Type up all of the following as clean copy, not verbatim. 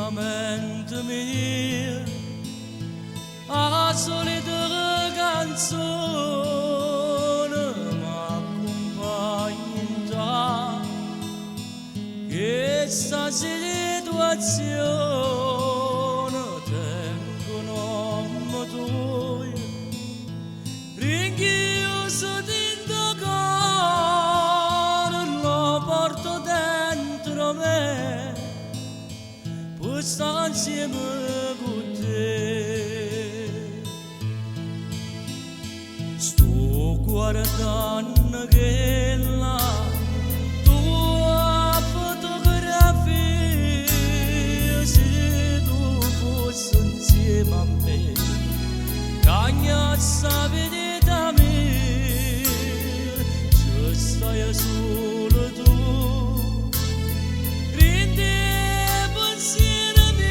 ultimamente mia a solita canzone m'accompagna questa situazione tengono motori ringhioso dentro cuore lo porto dentro me per stare insieme con te. Sto guardando che la tua fotografia, se tu fossi insieme a me, cagnazza vedete me, ci stai solo tu. Prendi pensiero mio,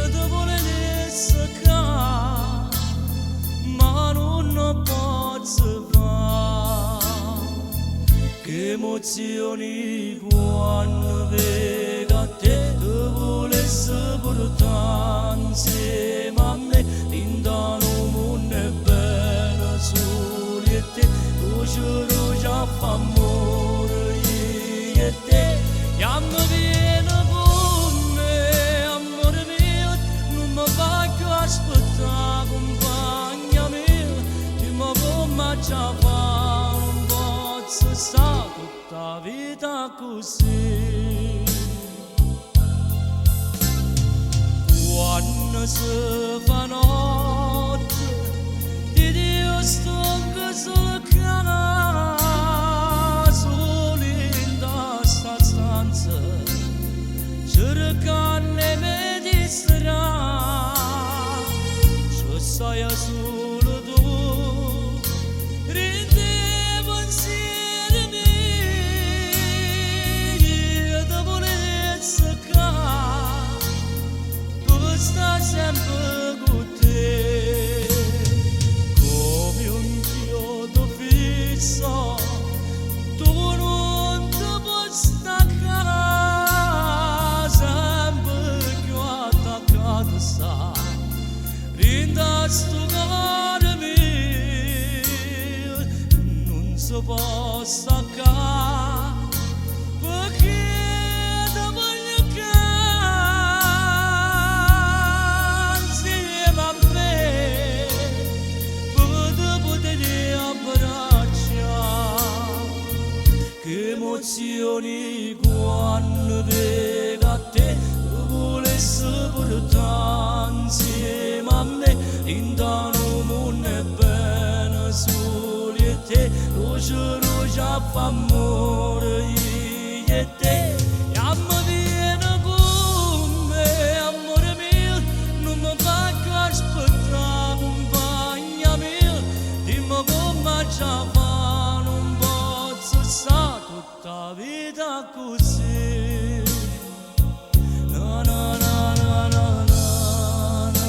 ti volevo saccare, ma non posso fare. Che emozioni quando vedo a te, ti volessi portare insieme a me, lontano mondo è bello solo e te, luce già fa amore io e te, e a me viene con me, amore mio, non mi faccio aspettare, compagna mia, ti mi come già fa, non posso stare tutta la vita così. Quando si fa notte, di Dio sto anche solo solo in questa stanza, cercando le mie distrarre, ci sei solo tu, rende pensieri miei, ti volevo saccare, per stare sempre con te, come un chiodo fisso, tu non ti puoi staccare, sempre più attaccato sta, rinda sto cuore mio, non si può staccare, perché ti voglio cantare insieme a me, per te poter abbracciare. Che emozioni quando vedo a te, ti volessi portare insieme a me, lontano mondo è bene solo e te, luce fa amore io e te, e a me viene con me, amore mio, non mi faccio aspettare, compagna mia, dimmi come già fa, non posso stare tutta la vita così. Na na na na na na na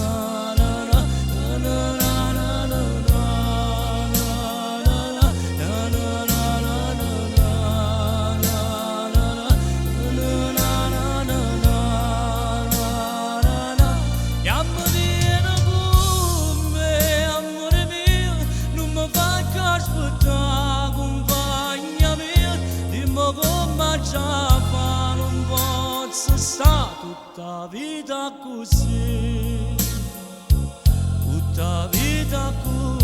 na na na non posso stare tutta la vita così, tutta la vita così.